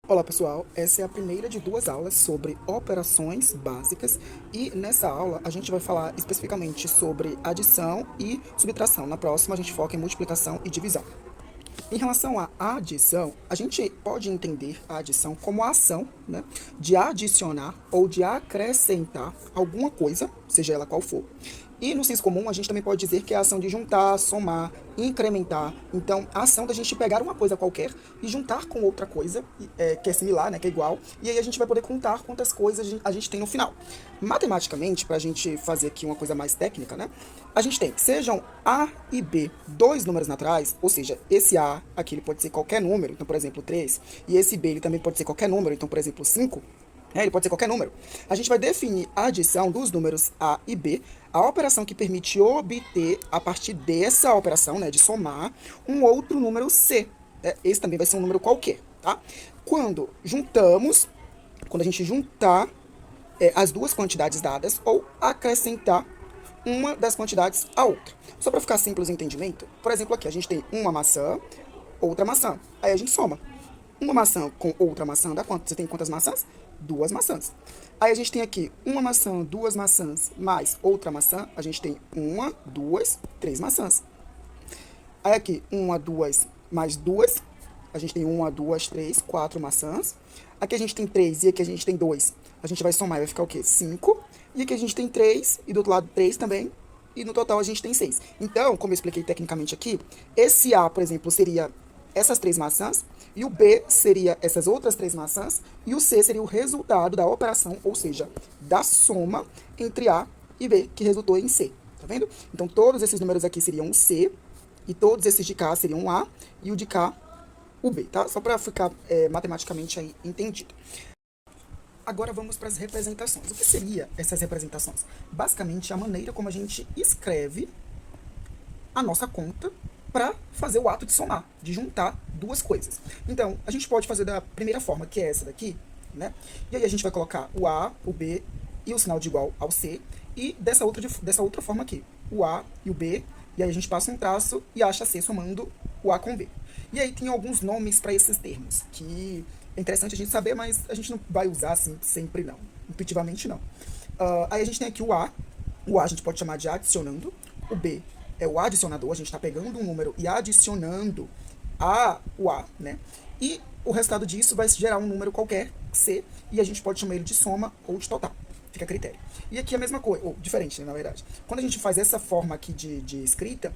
Olá pessoal, essa é a primeira de duas aulas sobre operações básicas e nessa aula a gente vai falar especificamente sobre adição e subtração. Na próxima a gente foca em multiplicação e divisão. Em relação à adição, a gente pode entender a adição como a ação, né, de adicionar ou de acrescentar alguma coisa, seja ela qual for. E no senso comum, a gente também pode dizer que é a ação de juntar, somar, incrementar. Então, a ação da gente pegar uma coisa qualquer e juntar com outra coisa, que é similar, né, que é igual, e aí a gente vai poder contar quantas coisas a gente tem no final. Matematicamente, para a gente fazer aqui uma coisa mais técnica, né, a gente tem, sejam A e B, dois números naturais, ou seja, esse A aqui ele pode ser qualquer número, então, por exemplo, 3, e esse B ele também pode ser qualquer número, então, por exemplo, 5, ele pode ser qualquer número. A gente vai definir a adição dos números A e B, a operação que permite obter, a partir dessa operação, né, de somar, um outro número C. Esse também vai ser um número qualquer, tá? Quando a gente juntar as duas quantidades dadas ou acrescentar uma das quantidades à outra. Só para ficar simples o entendimento, por exemplo, aqui a gente tem uma maçã, outra maçã. Aí a gente soma. Uma maçã com outra maçã dá quanto? Você tem quantas maçãs? Duas maçãs. Aí a gente tem aqui uma maçã, duas maçãs, mais outra maçã. A gente tem uma, duas, três maçãs. Aí aqui, uma, duas, mais duas. A gente tem uma, duas, três, quatro maçãs. Aqui a gente tem três e aqui a gente tem dois. A gente vai somar e vai ficar o quê? Cinco. E aqui a gente tem três e do outro lado três também. E no total a gente tem seis. Então, como eu expliquei tecnicamente aqui, esse A, por exemplo, seria essas três maçãs, e o B seria essas outras três maçãs, e o C seria o resultado da operação, ou seja, da soma entre A e B, que resultou em C. Tá vendo? Então, todos esses números aqui seriam o C, e todos esses de cá seriam o A, e o de cá o B, tá? Só para ficar matematicamente aí entendido. Agora vamos para as representações. O que seria essas representações? Basicamente, a maneira como a gente escreve a nossa conta para fazer o ato de somar, de juntar duas coisas. Então, a gente pode fazer da primeira forma, que é essa daqui, né? E aí a gente vai colocar o A, o B e o sinal de igual ao C, e dessa outra forma aqui, o A e o B, e aí a gente passa um traço e acha C somando o A com B. E aí tem alguns nomes para esses termos, que é interessante a gente saber, mas a gente não vai usar assim sempre não, intuitivamente não. Aí a gente tem aqui o A a gente pode chamar de adicionando, o B é o adicionador, a gente está pegando um número e adicionando o A, né? E o resultado disso vai gerar um número qualquer, C, e a gente pode chamar ele de soma ou de total. Fica a critério. E aqui a mesma coisa, ou diferente, né, na verdade. Quando a gente faz essa forma aqui de escrita,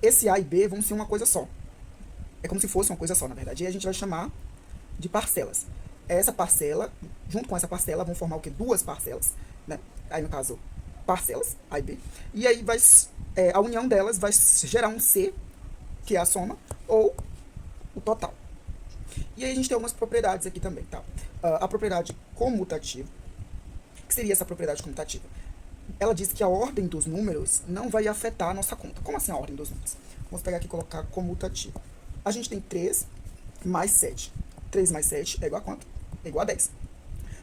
esse A e B vão ser uma coisa só. É como se fosse uma coisa só, na verdade. E a gente vai chamar de parcelas. Essa parcela, junto com essa parcela, vão formar o quê? Duas parcelas, né? Aí, no caso, parcelas, A e B. E aí a união delas vai gerar um C, que é a soma, ou o total. E aí a gente tem algumas propriedades aqui também, tá? A propriedade comutativa. O que seria essa propriedade comutativa? Ela diz que a ordem dos números não vai afetar a nossa conta. Como assim a ordem dos números? Vamos pegar aqui e colocar comutativa. A gente tem 3 mais 7. 3 mais 7 é igual a quanto? É igual a 10.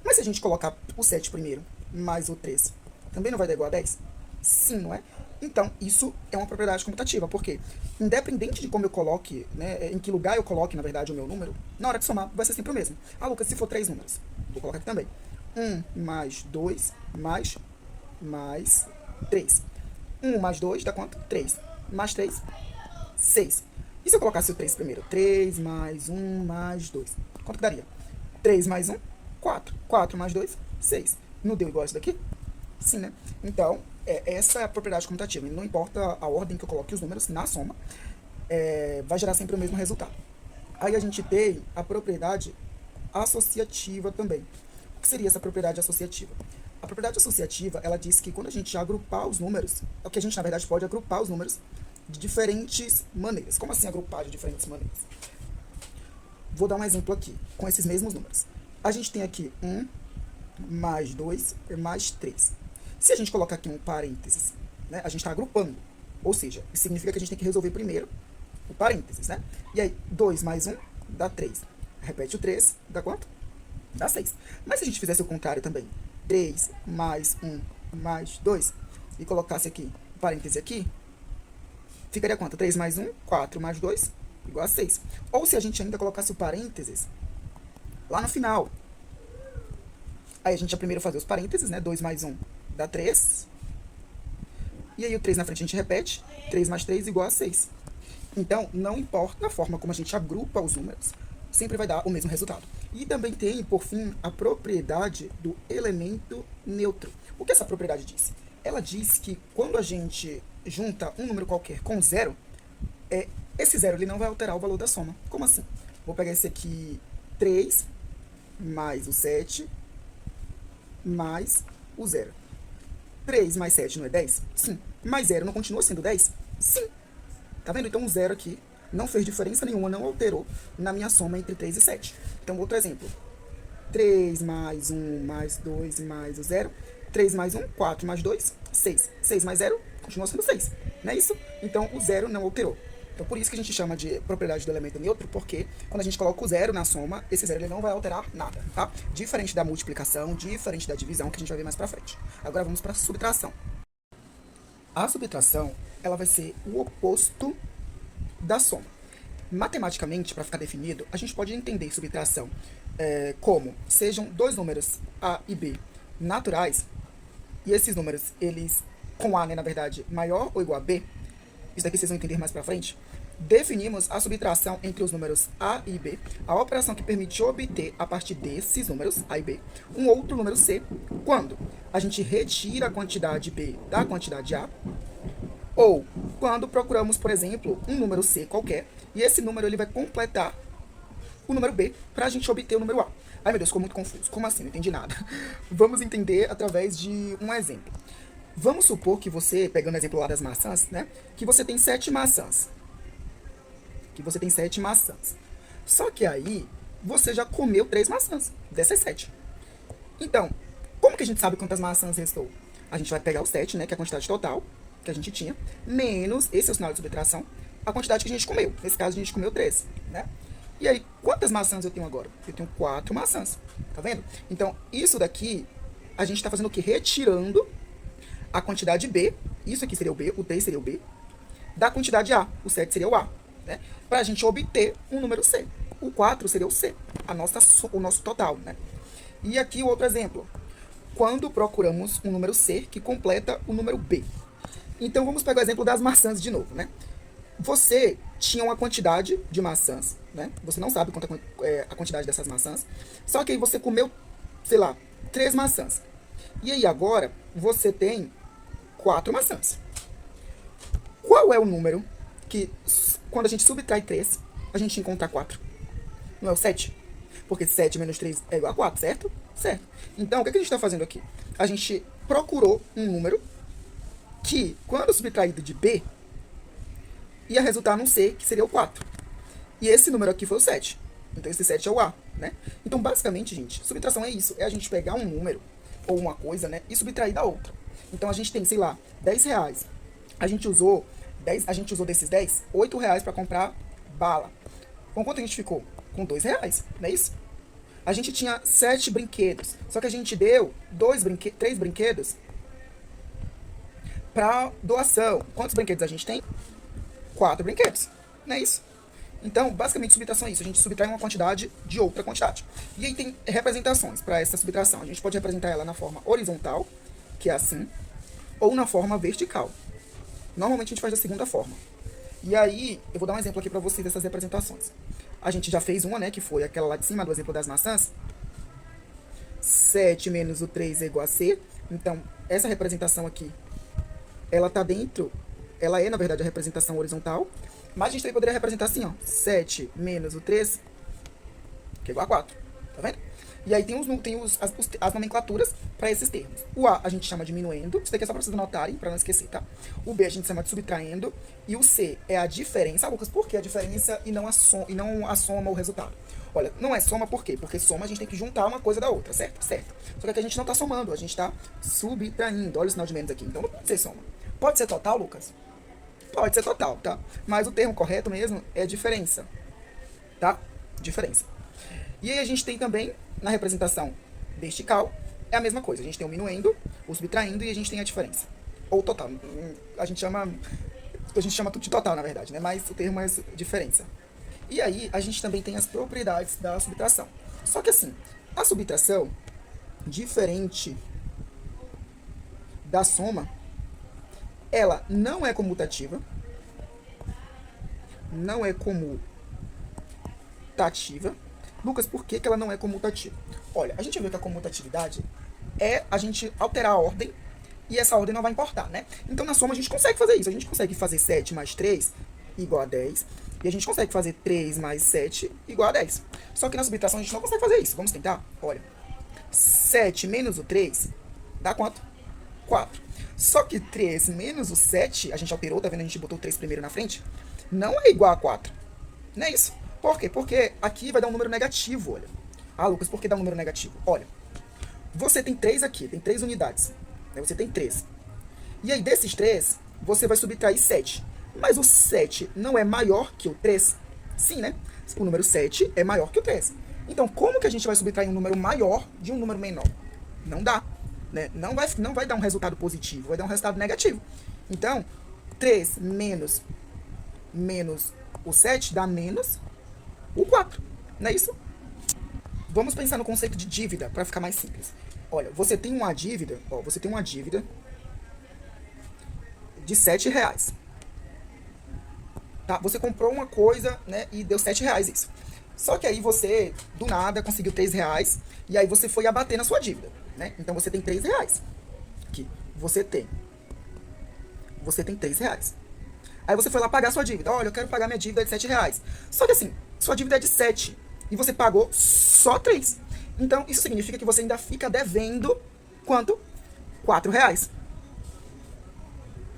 Mas se a gente colocar o 7 primeiro, mais o 3, também não vai dar igual a 10? Sim, não é? Então, isso é uma propriedade comutativa, porque independente de como eu coloque, né, em que lugar eu coloque, na verdade, o meu número, na hora de somar vai ser sempre o mesmo. Ah, Lucas, se for 3 números, vou colocar aqui também. 1 mais 2 mais 3. 1 mais 2 dá quanto? 3. Mais 3, 6. E se eu colocasse o 3 primeiro? 3 mais 1 mais 2. Quanto que daria? 3 mais 1, 4. 4 mais 2, 6. Não deu igual isso daqui? Sim, né? Então, essa é a propriedade comutativa. Não importa a ordem que eu coloque os números na soma, vai gerar sempre o mesmo resultado. Aí a gente tem a propriedade associativa também. O que seria essa propriedade associativa? A propriedade associativa, ela diz que quando a gente agrupar os números, é o que a gente, na verdade, pode agrupar os números de diferentes maneiras. Como assim agrupar de diferentes maneiras? Vou dar um exemplo aqui, com esses mesmos números. A gente tem aqui 1 mais 2 mais 3. Se a gente colocar aqui um parênteses, né, a gente está agrupando. Ou seja, isso significa que a gente tem que resolver primeiro o parênteses, né? E aí, 2 mais 1 dá 3. Repete o 3, dá quanto? Dá 6. Mas se a gente fizesse o contrário também, 3 mais 1 mais 2, e colocasse aqui o parêntese aqui, ficaria quanto? 3 mais 1, 4 mais 2, igual a 6. Ou se a gente ainda colocasse o parênteses lá no final. Aí a gente já primeiro fazer os parênteses, né? 2 mais 1 dá 3. E aí o 3 na frente a gente repete. 3 mais 3 igual a 6. Então, não importa a forma como a gente agrupa os números, sempre vai dar o mesmo resultado. E também tem, por fim, a propriedade do elemento neutro. O que essa propriedade diz? Ela diz que quando a gente junta um número qualquer com zero, esse zero ele não vai alterar o valor da soma. Como assim? Vou pegar esse aqui, 3 mais o 7 mais o zero. 3 mais 7 não é 10? Sim. Mais 0 não continua sendo 10? Sim. Tá vendo? Então o zero aqui não fez diferença nenhuma, não alterou na minha soma entre 3 e 7. Então, outro exemplo. 3 mais 1 mais 2 mais o 0. 3 mais 1, 4 mais 2, 6. 6 mais 0 continua sendo 6. Não é isso? Então, o zero não alterou. Então, por isso que a gente chama de propriedade do elemento neutro, porque quando a gente coloca o zero na soma, esse zero ele não vai alterar nada, tá? Diferente da multiplicação, diferente da divisão, que a gente vai ver mais pra frente. Agora vamos para a subtração. A subtração, ela vai ser o oposto da soma. Matematicamente, para ficar definido, a gente pode entender subtração como sejam dois números A e B naturais, e esses números, eles, com A, né, na verdade, maior ou igual a B, isso daqui vocês vão entender mais para frente, definimos a subtração entre os números A e B, a operação que permite obter, a partir desses números, A e B, um outro número C, quando a gente retira a quantidade B da quantidade A, ou quando procuramos, por exemplo, um número C qualquer, e esse número ele vai completar o número B para a gente obter o número A. Ai meu Deus, ficou muito confuso. Como assim? Não entendi nada. Vamos entender através de um exemplo. Vamos supor que você, pegando o exemplo lá das maçãs, né? Que você tem 7 maçãs. Só que aí, você já comeu 3 maçãs dessas 7. Então, como que a gente sabe quantas maçãs restou? A gente vai pegar o 7, né? Que é a quantidade total que a gente tinha, menos, esse é o sinal de subtração, a quantidade que a gente comeu. Nesse caso, a gente comeu 3, né? E aí, quantas maçãs eu tenho agora? Eu tenho 4 maçãs, tá vendo? Então, isso daqui, a gente tá fazendo o quê? Retirando a quantidade B, isso aqui seria o B, o 3 seria o B, da quantidade A, o 7 seria o A, né? Pra gente obter um número C. O 4 seria o C, o nosso total, né? E aqui o outro exemplo. Quando procuramos um número C que completa o número B. Então, vamos pegar o exemplo das maçãs de novo, né? Você tinha uma quantidade de maçãs, né? Você não sabe quanto é a quantidade dessas maçãs. Só que aí você comeu, sei lá, 3 maçãs. E aí agora, você tem 4 maçãs. Qual é o número que, quando a gente subtrai 3, a gente encontra 4? Não é o 7? Porque 7 menos 3 é igual a 4, certo? Certo. Então, o que a gente está fazendo aqui? A gente procurou um número que, quando subtraído de B, ia resultar num C, que seria o 4. E esse número aqui foi o 7. Então, esse 7 é o A, né? Então, basicamente, gente, subtração é isso. É a gente pegar um número, ou uma coisa, né? E subtrair da outra. Então, a gente tem, sei lá, 10 reais. A gente usou desses 10, 8 reais para comprar bala. Com quanto a gente ficou? Com 2 reais, não é isso? A gente tinha 7 brinquedos. Só que a gente deu 3 brinquedos para doação. Quantos brinquedos a gente tem? 4 brinquedos, não é isso? Então, basicamente, subtração é isso. A gente subtrai uma quantidade de outra quantidade. E aí tem representações para essa subtração. A gente pode representar ela na forma horizontal, que é assim, ou na forma vertical. Normalmente a gente faz da segunda forma. E aí, eu vou dar um exemplo aqui para vocês dessas representações. A gente já fez uma, né, que foi aquela lá de cima do exemplo das maçãs. 7 menos o 3 é igual a C. Então, essa representação aqui, ela tá dentro, ela é, na verdade, a representação horizontal. Mas a gente também poderia representar assim, ó. 7 menos o 3, que é igual a 4. Tá vendo? E aí tem as nomenclaturas para esses termos. O A a gente chama de diminuendo. Isso daqui é só para vocês anotarem, para não esquecer, tá? O B a gente chama de subtraindo. E o C é a diferença. Ah, Lucas, por que a diferença e não a soma ou o resultado? Olha, não é soma por quê? Porque soma a gente tem que juntar uma coisa da outra, certo? Certo. Só que aqui a gente não está somando, a gente está subtraindo. Olha o sinal de menos aqui. Então não pode ser soma. Pode ser total, Lucas? Pode ser total, tá? Mas o termo correto mesmo é diferença, tá? Diferença. E aí a gente tem também, na representação vertical, é a mesma coisa. A gente tem o minuendo, o subtraindo e a gente tem a diferença. Ou total. A gente chama tudo de total, na verdade, né? Mas o termo é diferença. E aí a gente também tem as propriedades da subtração. Só que assim, a subtração, diferente da soma, ela não é comutativa, não é comutativa. Lucas, por que ela não é comutativa? Olha, a gente vê que a comutatividade é a gente alterar a ordem e essa ordem não vai importar, né? Então na soma a gente consegue fazer isso. A gente consegue fazer 7 mais 3 igual a 10. E a gente consegue fazer 3 mais 7 igual a 10. Só que na subtração a gente não consegue fazer isso. Vamos tentar? Olha, 7 menos o 3 dá quanto? 4. Só que 3 menos o 7, a gente alterou, tá vendo? A gente botou o 3 primeiro na frente. Não é igual a 4. Não é isso. Por quê? Porque aqui vai dar um número negativo, olha. Ah, Lucas, por que dá um número negativo? Olha, você tem 3 aqui, tem 3 unidades. Né? Você tem 3. E aí, desses 3, você vai subtrair 7. Mas o 7 não é maior que o 3? Sim, né? O número 7 é maior que o 3. Então, como que a gente vai subtrair um número maior de um número menor? Não dá. Né? Não vai dar um resultado positivo, vai dar um resultado negativo. Então, 3 menos o 7 dá menos o 4. Não é isso? Vamos pensar no conceito de dívida, para ficar mais simples. Olha, você tem uma dívida, de 7 reais. Tá? Você comprou uma coisa, né, e deu 7 reais isso. Só que aí você, do nada, conseguiu 3 reais, e aí você foi abater na sua dívida, né? Então você tem 3 reais. Aqui, você tem 3 reais. Aí você foi lá pagar a sua dívida. Olha, eu quero pagar minha dívida de 7 reais. Só que assim, sua dívida é de 7 e você pagou só 3. Então, isso significa que você ainda fica devendo quanto? 4 reais.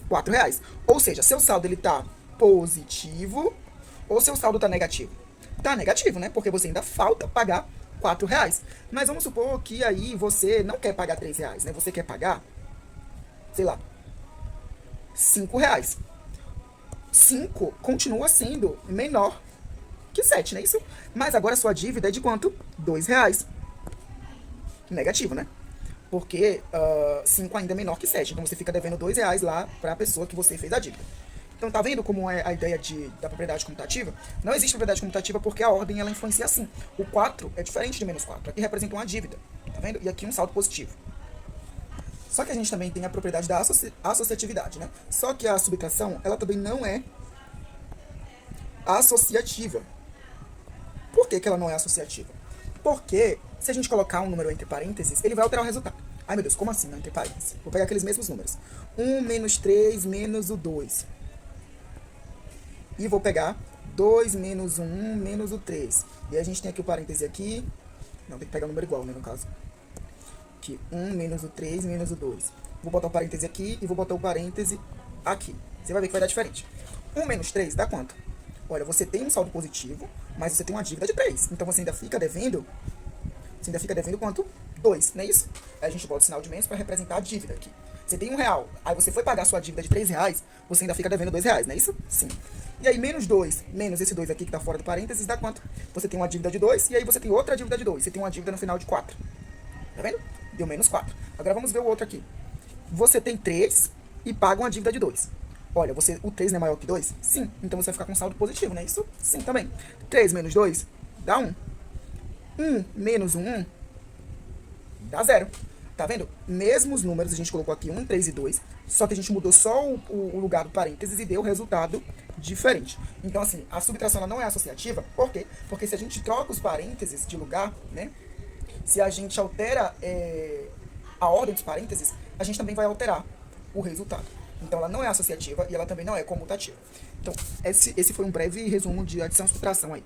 4 reais. Ou seja, seu saldo ele tá positivo ou seu saldo tá negativo? Tá negativo, né? Porque você ainda falta pagar 4 reais. Mas vamos supor que aí você não quer pagar 3 reais, né? Você quer pagar, sei lá, 5 reais. 5 continua sendo menor que 7, não é isso? Mas agora sua dívida é de quanto? 2 reais. Negativo, né? Porque 5 ainda é menor que 7. Então você fica devendo 2 reais lá para a pessoa que você fez a dívida. Então tá vendo como é a ideia da propriedade comutativa? Não existe propriedade comutativa porque a ordem ela influencia assim. O 4 é diferente de menos 4. Aqui representa uma dívida, tá vendo? E aqui um saldo positivo. Só que a gente também tem a propriedade da associatividade, né? Só que a subtração, ela também não é associativa. Por que ela não é associativa? Porque se a gente colocar um número entre parênteses, ele vai alterar o resultado. Ai meu Deus, como assim, não entre parênteses? Vou pegar aqueles mesmos números. 1 menos 3 menos o 2. E vou pegar 2 menos o 1 menos o 3. E a gente tem aqui o parêntese aqui. Não, tem que pegar o número igual, né, no caso. Aqui, 1 menos o 3 menos o 2. Vou botar o parêntese aqui e vou botar o parêntese aqui. Você vai ver que vai dar diferente. 1 menos 3 dá quanto? Olha, você tem um saldo positivo, mas você tem uma dívida de 3. Então você ainda fica devendo. Você ainda fica devendo quanto? 2, não é isso? Aí a gente bota o sinal de menos para representar a dívida aqui. Você tem R$1, aí você foi pagar a sua dívida de 3 reais, você ainda fica devendo 2 reais, não é isso? Sim. E aí menos 2, menos esse 2 aqui que está fora do parênteses, dá quanto? Você tem uma dívida de 2 e aí você tem outra dívida de 2. Você tem uma dívida no final de 4. Tá vendo? Deu menos 4. Agora vamos ver o outro aqui. Você tem 3 e paga uma dívida de 2. Olha, o 3 não é maior que 2? Sim. Então você vai ficar com saldo positivo, não é isso? Sim, também. 3 menos 2 dá 1. 1 menos 1 dá 0. Tá vendo? Mesmos números, a gente colocou aqui 1, 3 e 2, só que a gente mudou só o lugar do parênteses e deu resultado diferente. Então, assim, a subtração ela não é associativa. Por quê? Porque se a gente troca os parênteses de lugar, né? Se a gente altera a ordem dos parênteses, a gente também vai alterar o resultado. Então, ela não é associativa e ela também não é comutativa. Então, esse foi um breve resumo de adição e subtração aí.